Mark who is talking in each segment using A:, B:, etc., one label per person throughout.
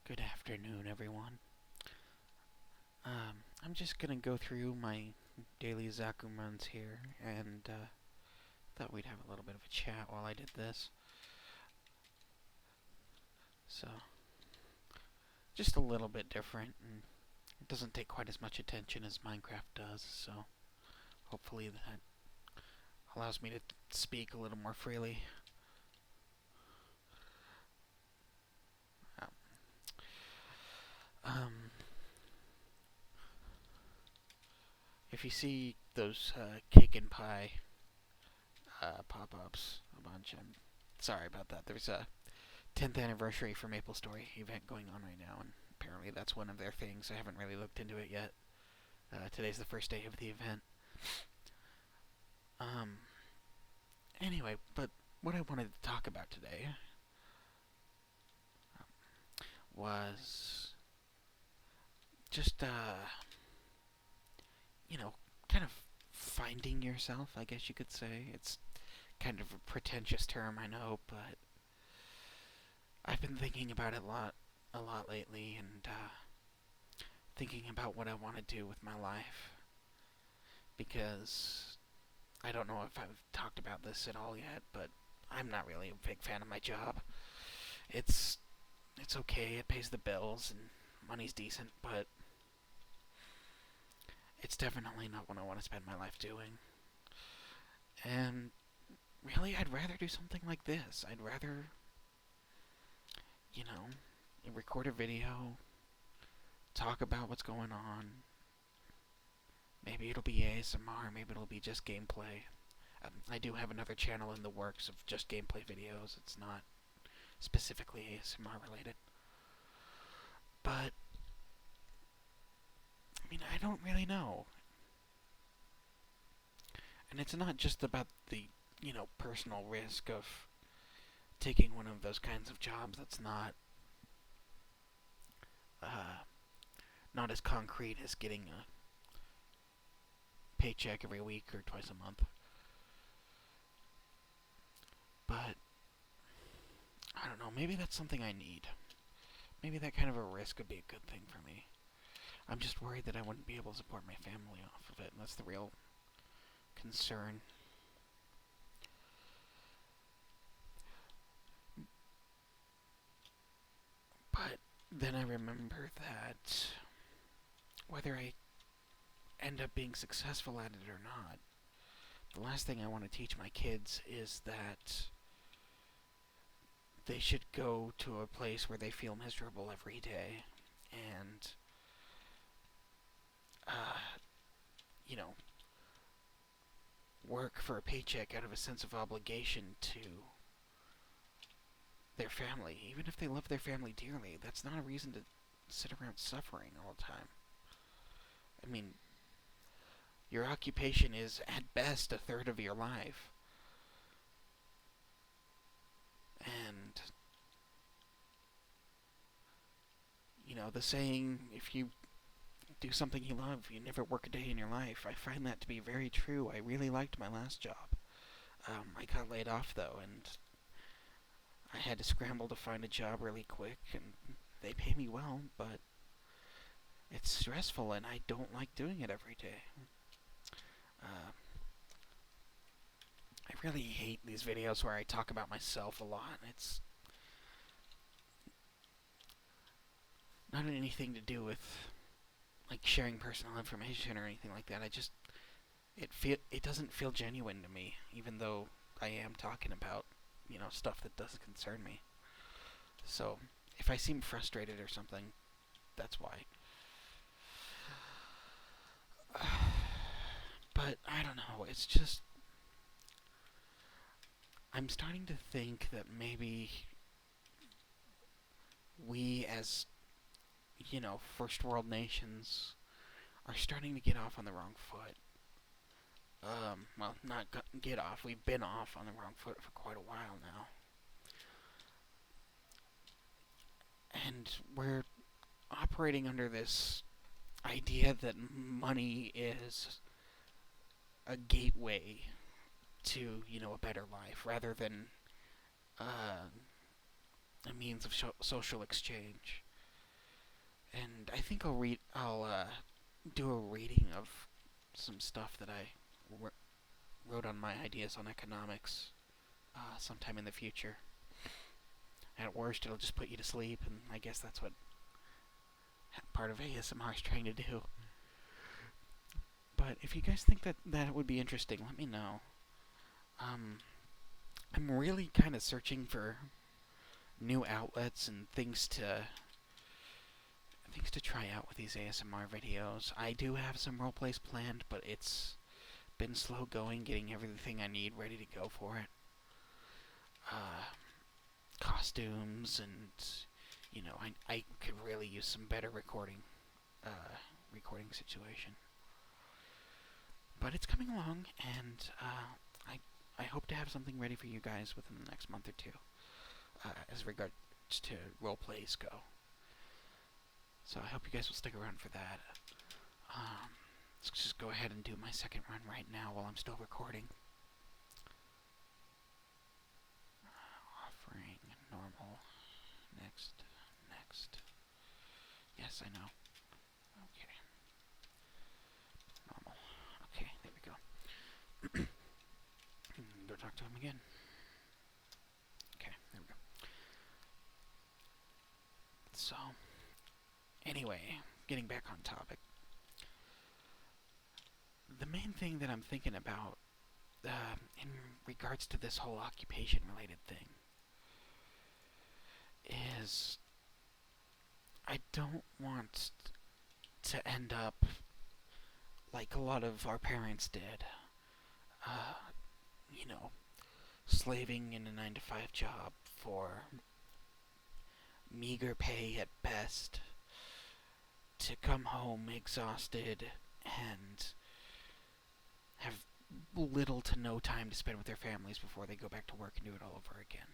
A: Good afternoon, everyone. I'm just gonna go through my daily Zakum runs here, and thought we'd have a little bit of a chat while I did this. So, just a little bit different, and it doesn't take quite as much attention as Minecraft does, so hopefully that allows me to speak a little more freely. Um, um, if you see those cake and pie pop-ups a bunch, I'm sorry about that. There's a 10th anniversary for Maple Story event going on right now, and apparently that's one of their things. I haven't really looked into it yet. Today's the first day of the event. Um, anyway, but what I wanted to talk about today was just, you know, kind of finding yourself, I guess you could say. It's kind of a pretentious term, I know, but I've been thinking about it a lot lately, and thinking about what I want to do with my life, because I don't know if I've talked about this at all yet, but I'm not really a big fan of my job. It's it's okay, it pays the bills and money's decent, but it's definitely not what I want to spend my life doing. And really, I'd rather do something like this. I'd rather, you know, record a video, talk about what's going on. Maybe it'll be ASMR, maybe it'll be just gameplay. I do have another channel in the works of just gameplay videos. It's not specifically ASMR related. But, I mean, I don't really know. And it's not just about the, personal risk of taking one of those kinds of jobs that's uh, not as concrete as getting a paycheck every week or twice a month. But, I don't know, maybe that's something I need. Maybe that kind of a risk would be a good thing for me. I'm just worried that I wouldn't be able to support my family off of it, and that's the real concern. But then I remember that whether I end up being successful at it or not, the last thing I want to teach my kids is that they should go to a place where they feel miserable every day and, uh, you know, work for a paycheck out of a sense of obligation to their family. Even if they love their family dearly, that's not a reason to sit around suffering all the time. I mean, your occupation is at best a third of your life. And, the saying, if you do something you love, you never work a day in your life. I find that to be very true. I really liked my last job. I got laid off, though, and I had to scramble to find a job really quick, and they pay me well, but it's stressful, and I don't like doing it every day. Uh, I really hate these videos where I talk about myself a lot. It's not anything to do with like sharing personal information or anything like that. It doesn't feel genuine to me, even though I am talking about stuff that doesn't concern me. So if I seem frustrated or something, that's why. But I don't know. It's just I'm starting to think that maybe we as first world nations are starting to get off on the wrong foot. Well, not get off. We've been off on the wrong foot for quite a while now. And we're operating under this idea that money is a gateway to, a better life rather than a means of social exchange. and I think I'll do a reading of some stuff that I wrote on my ideas on economics sometime in the future. At worst, it'll just put you to sleep, and I guess that's what part of ASMR is trying to do. But if you guys think that would be interesting, let me know. I'm really kind of searching for new outlets and things to try out with these ASMR videos. I do have some roleplays planned, but it's been slow going getting everything I need ready to go for it. Costumes and I could really use some better recording situation. But it's coming along, and I hope to have something ready for you guys within the next month or two, as regards to role plays go. So I hope you guys will stick around for that. Let's just go ahead and do my second run right now while I'm still recording. Offering normal. Next. Yes, I know. Okay. Normal. Okay, there we go. Go talk to him again. Okay, there we go. So, anyway, getting back on topic. The main thing that I'm thinking about in regards to this whole occupation-related thing is I don't want to end up like a lot of our parents did. You know, slaving in a 9-to-5 job for meager pay at best, to come home exhausted and have little to no time to spend with their families before they go back to work and do it all over again.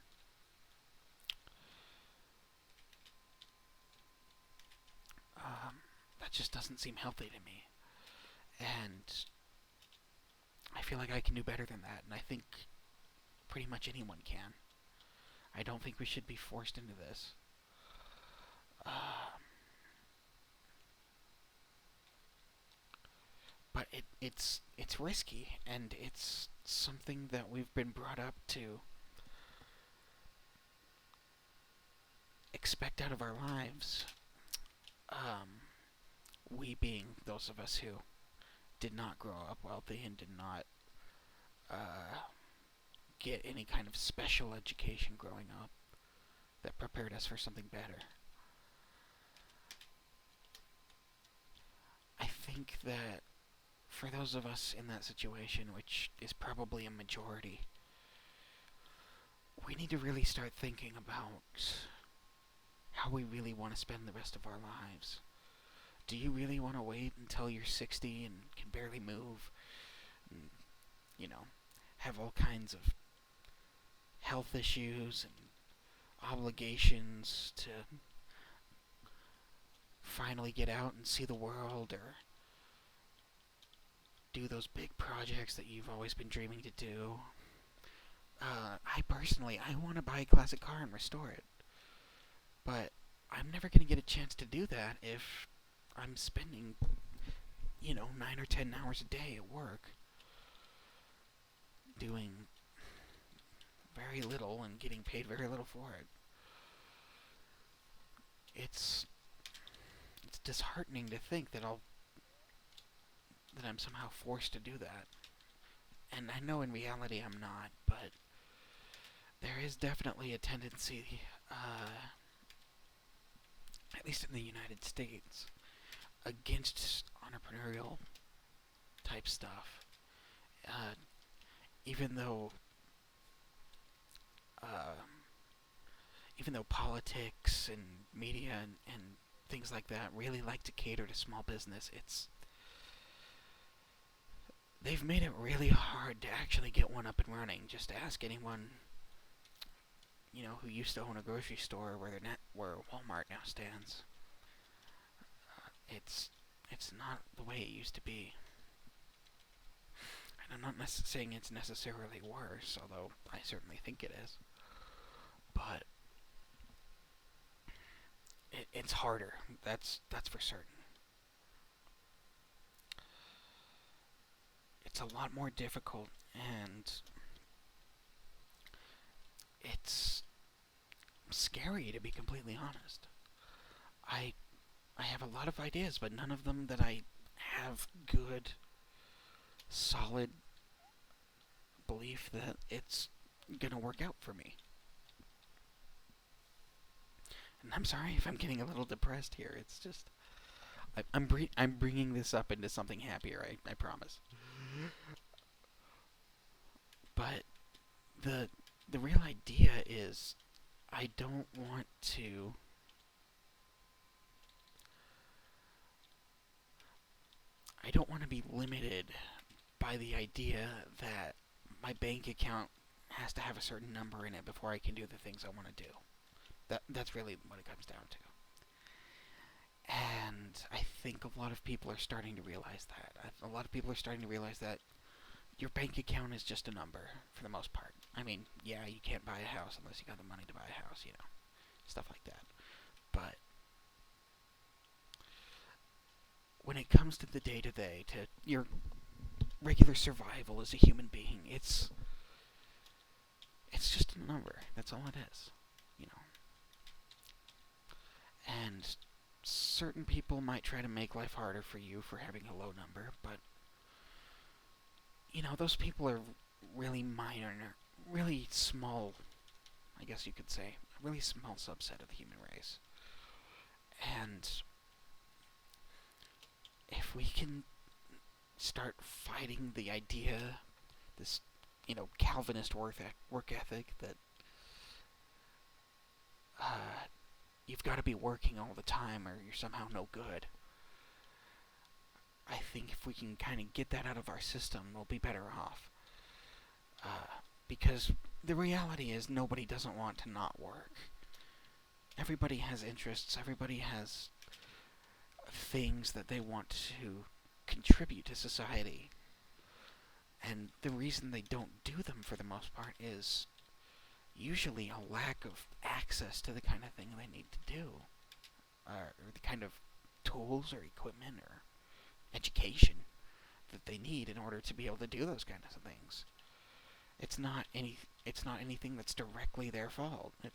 A: That just doesn't seem healthy to me. And I feel like I can do better than that, and I think pretty much anyone can. I don't think we should be forced into this. But it's risky, and it's something that we've been brought up to expect out of our lives. We being those of us who did not grow up wealthy and did not get any kind of special education growing up that prepared us for something better. I think that for those of us in that situation, which is probably a majority, we need to really start thinking about how we really want to spend the rest of our lives. Do you really want to wait until you're 60 and can barely move and, have all kinds of health issues and obligations to finally get out and see the world, or do those big projects that you've always been dreaming to do? I want to buy a classic car and restore it. But I'm never going to get a chance to do that if I'm spending, 9 or 10 hours a day at work doing very little and getting paid very little for it. It's disheartening to think that I'm somehow forced to do that. And I know in reality I'm not, but there is definitely a tendency, at least in the United States, against entrepreneurial type stuff. Even though politics and media and things like that really like to cater to small business, they've made it really hard to actually get one up and running. Just ask anyone, who used to own a grocery store where Walmart now stands. It's not the way it used to be. And I'm not saying it's necessarily worse, although I certainly think it is. But it's harder. That's for certain. It's a lot more difficult, and it's scary, to be completely honest. I I have a lot of ideas, but none of them that I have good, solid belief that it's gonna work out for me. And I'm sorry if I'm getting a little depressed here. It's just I'm bringing this up into something happier. I promise. But the the real idea is I don't want to. I don't want to be limited by the idea that my bank account has to have a certain number in it before I can do the things I want to do. That's really what it comes down to. And I think a lot of people are starting to realize that. A lot of people are starting to realize that your bank account is just a number for the most part. I mean, yeah, you can't buy a house unless you got the money to buy a house, stuff like that. But when it comes to the day-to-day, to your regular survival as a human being, it's just a number. That's all it is, you know. And certain people might try to make life harder for you for having a low number, but those people are really minor, really small, I guess you could say, a really small subset of the human race. And if we can start fighting the idea, this, Calvinist work ethic that you've got to be working all the time or you're somehow no good. I think if we can kind of get that out of our system, we'll be better off. Because the reality is nobody doesn't want to not work. Everybody has interests. Everybody has things that they want to contribute to society. And the reason they don't do them for the most part is usually a lack of access to the kind of thing they need to do. Or the kind of tools or equipment or education that they need in order to be able to do those kinds of things. It's not anything that's directly their fault. And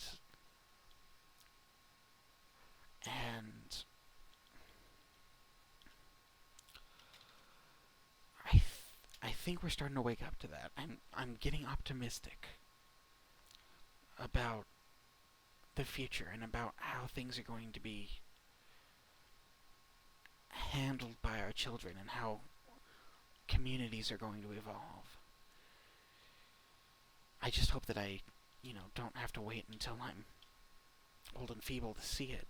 A: I think we're starting to wake up to that. I'm getting optimistic about the future and about how things are going to be handled by our children and how communities are going to evolve. I just hope that I, don't have to wait until I'm old and feeble to see it.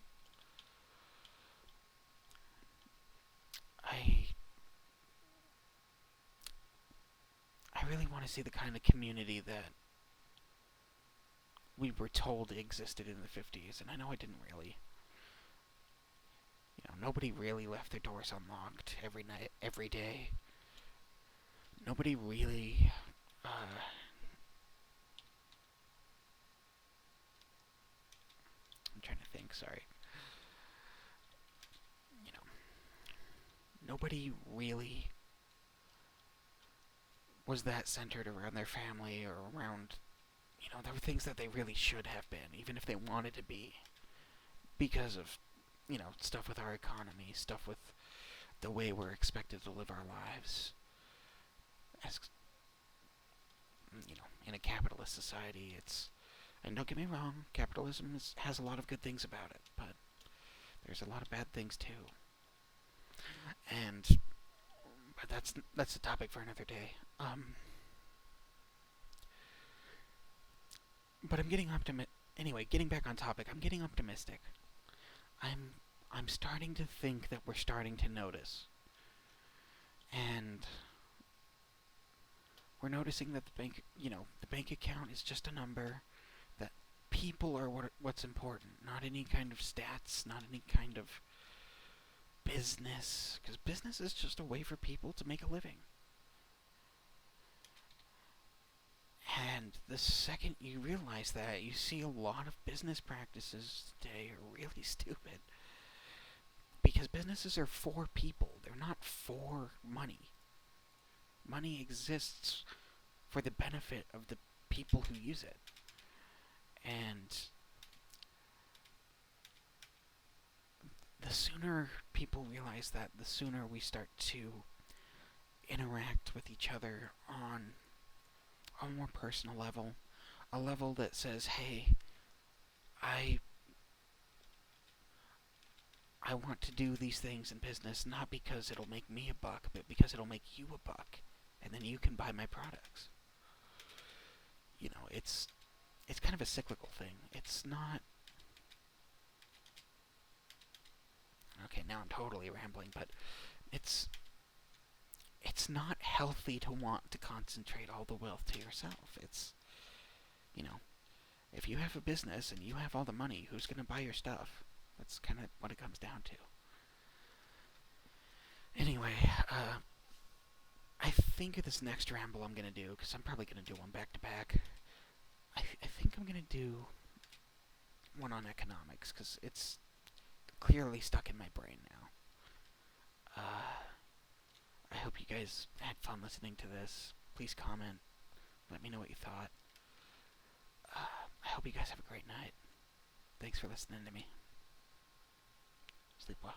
A: I really want to see the kind of community that we were told existed in the 50s, and I know I didn't really. Nobody really left their doors unlocked every night, every day. Nobody really, I'm trying to think, sorry. Nobody really was that centered around their family or around, there were things that they really should have been, even if they wanted to be, because of, stuff with our economy, stuff with the way we're expected to live our lives. As, in a capitalist society, and don't get me wrong, capitalism has a lot of good things about it, but there's a lot of bad things too. But that's a topic for another day. But I'm getting optimistic. Anyway, getting back on topic, I'm getting optimistic. I'm starting to think that we're starting to notice, and we're noticing that the bank account is just a number. That people are what's important, not any kind of stats, not any kind of business, because business is just a way for people to make a living. And the second you realize that, you see a lot of business practices today are really stupid. Because businesses are for people, they're not for money. Money exists for the benefit of the people who use it. And the sooner people realize that, the sooner we start to interact with each other on a more personal level, a level that says, hey, I I want to do these things in business not because it'll make me a buck, but because it'll make you a buck, and then you can buy my products. You know, it's kind of a cyclical thing. It's not. Okay, now I'm totally rambling, but it's it's not healthy to want to concentrate all the wealth to yourself. It's, you know, if you have a business and you have all the money, who's going to buy your stuff? That's kind of what it comes down to. Anyway, I think this next ramble I'm going to do, because I'm probably going to do one back to back, I think I'm going to do one on economics, because it's clearly stuck in my brain now. I hope you guys had fun listening to this. Please comment. Let me know what you thought. I hope you guys have a great night. Thanks for listening to me. Sleep well.